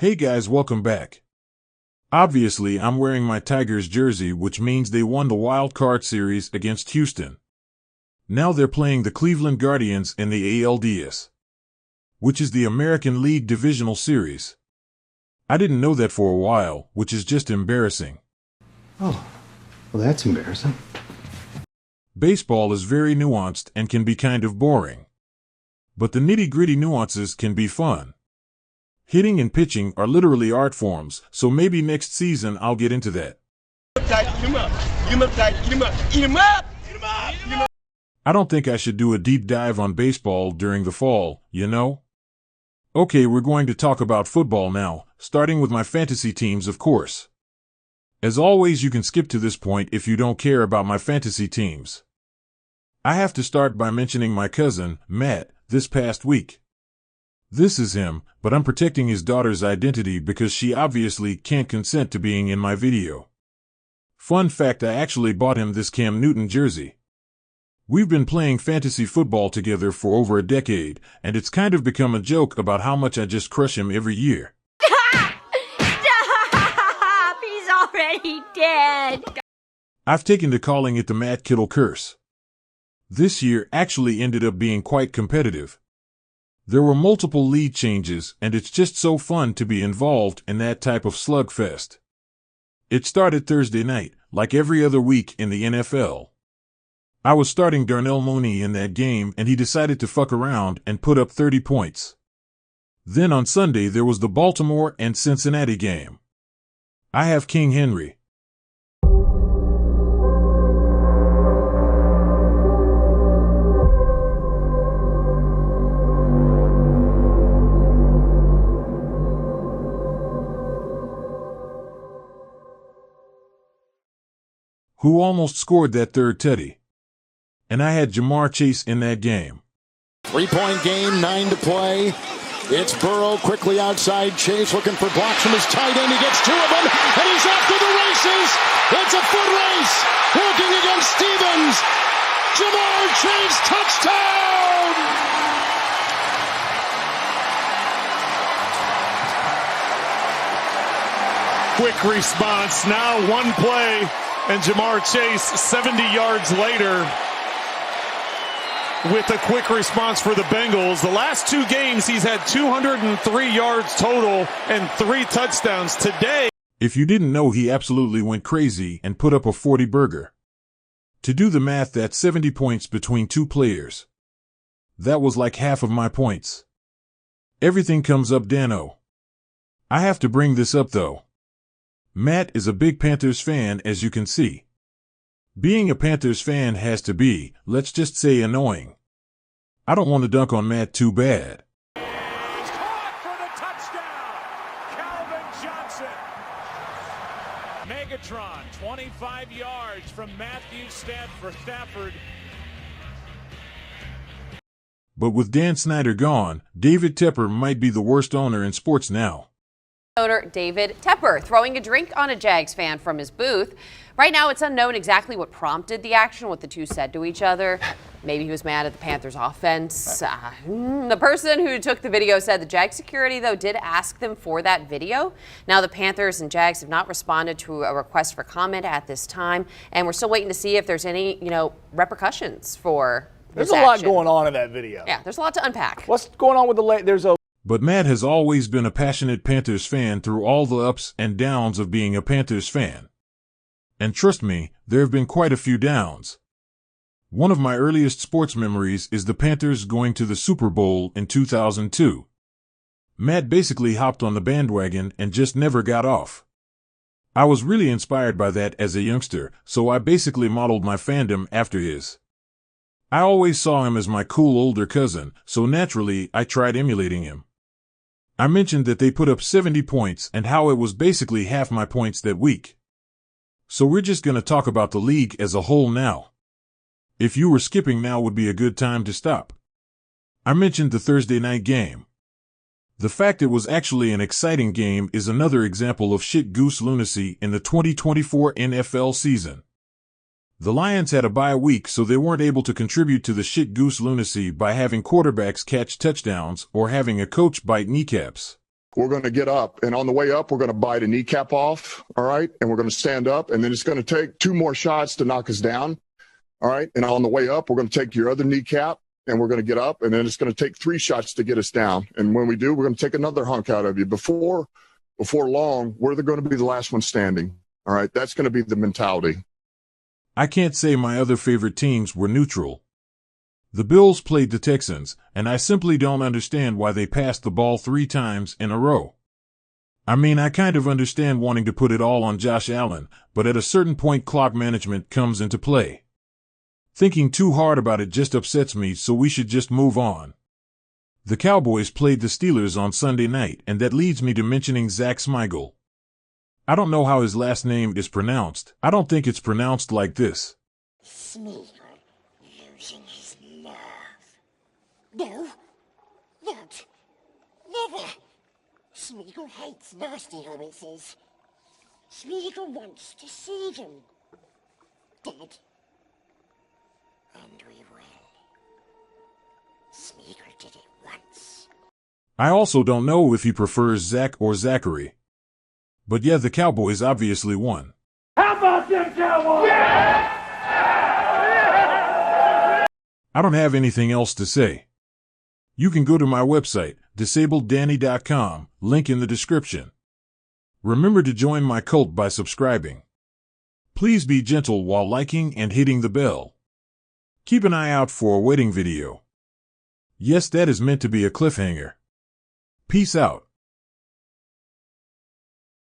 Hey guys, welcome back. Obviously, I'm wearing my Tigers jersey, which means they won the Wild Card Series against Houston. Now they're playing the Cleveland Guardians in the ALDS, which is the American League Divisional Series. I didn't know that for a while, which is just embarrassing. Oh, well that's embarrassing. Baseball is very nuanced and can be kind of boring. But the nitty-gritty nuances can be fun. Hitting and pitching are literally art forms, so maybe next season I'll get into that. I don't think I should do a deep dive on baseball during the fall, you know? Okay, we're going to talk about football now, starting with my fantasy teams, of course. As always, you can skip to this point if you don't care about my fantasy teams. I have to start by mentioning my cousin, Matt, this past week. This is him, but I'm protecting his daughter's identity because she obviously can't consent to being in my video. Fun fact, I actually bought him this Cam Newton jersey. We've been playing fantasy football together for over a decade, and it's kind of become a joke about how much I just crush him every year. Stop! He's already dead! I've taken to calling it the Matt Kittle curse. This year actually ended up being quite competitive. There were multiple lead changes, and it's just so fun to be involved in that type of slugfest. It started Thursday night, like every other week in the NFL. I was starting Darnell Mooney in that game, and he decided to fuck around and put up 30 points. Then on Sunday there was the Baltimore and Cincinnati game. I have King Henry. Who almost scored that third tutty. And I had Ja'Marr Chase in that game. 3-point game, 9 to play. It's Burrow quickly outside. Chase looking for blocks from his tight end. He gets 2 of them, and he's off to the races. It's a foot race. Working against Stevens. Ja'Marr Chase, touchdown! Quick response. Now one play. And Ja'Marr Chase, 70 yards later, with a quick response for the Bengals. The last 2 games, he's had 203 yards total and 3 touchdowns. Today, if you didn't know, he absolutely went crazy and put up a 40-burger. To do the math, that's 70 points between 2 players. That was like half of my points. Everything comes up Dano. I have to bring this up, though. Matt is a big Panthers fan, as you can see. Being a Panthers fan has to be, let's just say, annoying. I don't want to dunk on Matt too bad. He's caught for the touchdown. Calvin Johnson. Megatron, 25 yards from Matthew Stafford. But with Dan Snyder gone, David Tepper might be the worst owner in sports now. Owner David Tepper throwing a drink on a Jags fan from his booth. Right now, it's unknown exactly what prompted the action, what the two said to each other. Maybe he was mad at the Panthers' offense. The person who took the video said the Jags security, though, did ask them for that video. Now, the Panthers and Jags have not responded to a request for comment at this time, and we're still waiting to see if there's any, repercussions for this There's a lot action. going on in that video. Yeah, there's a lot to unpack. What's going on with But Matt has always been a passionate Panthers fan through all the ups and downs of being a Panthers fan. And trust me, there have been quite a few downs. One of my earliest sports memories is the Panthers going to the Super Bowl in 2002. Matt basically hopped on the bandwagon and just never got off. I was really inspired by that as a youngster, so I basically modeled my fandom after his. I always saw him as my cool older cousin, so naturally I tried emulating him. I mentioned that they put up 70 points and how it was basically half my points that week. So we're just going to talk about the league as a whole now. If you were skipping, now would be a good time to stop. I mentioned the Thursday night game. The fact it was actually an exciting game is another example of shit goose lunacy in the 2024 NFL season. The Lions had a bye week, so they weren't able to contribute to the shit goose lunacy by having quarterbacks catch touchdowns or having a coach bite kneecaps. we're going to get up, and on the way up, we're going to bite a kneecap off, all right? And we're going to stand up, and then it's going to take 2 more shots to knock us down, all right? And on the way up, we're going to take your other kneecap, and we're going to get up, and then it's going to take 3 shots to get us down. And when we do, we're going to take another hunk out of you. Before long, we're going to be the last one standing, all right? That's going to be the mentality. I can't say my other favorite teams were neutral. The Bills played the Texans, and I simply don't understand why they passed the ball 3 times in a row. I mean, I kind of understand wanting to put it all on Josh Allen, but at a certain point clock management comes into play. Thinking too hard about it just upsets me, so we should just move on. The Cowboys played the Steelers on Sunday night, and that leads me to mentioning Zach Smigel. I don't know how his last name is pronounced. I don't think it's pronounced like this. Smigel losing his nerve. No, not. Never. Smigel hates nasty hobbitses. Smigel wants to see them dead. And we will. Smigel did it once. I also don't know if he prefers Zach or Zachary. But yeah, the Cowboys obviously won. How about them Cowboys? Yeah! I don't have anything else to say. You can go to my website, disableddanny.com, link in the description. Remember to join my cult by subscribing. Please be gentle while liking and hitting the bell. Keep an eye out for a wedding video. Yes, that is meant to be a cliffhanger. Peace out.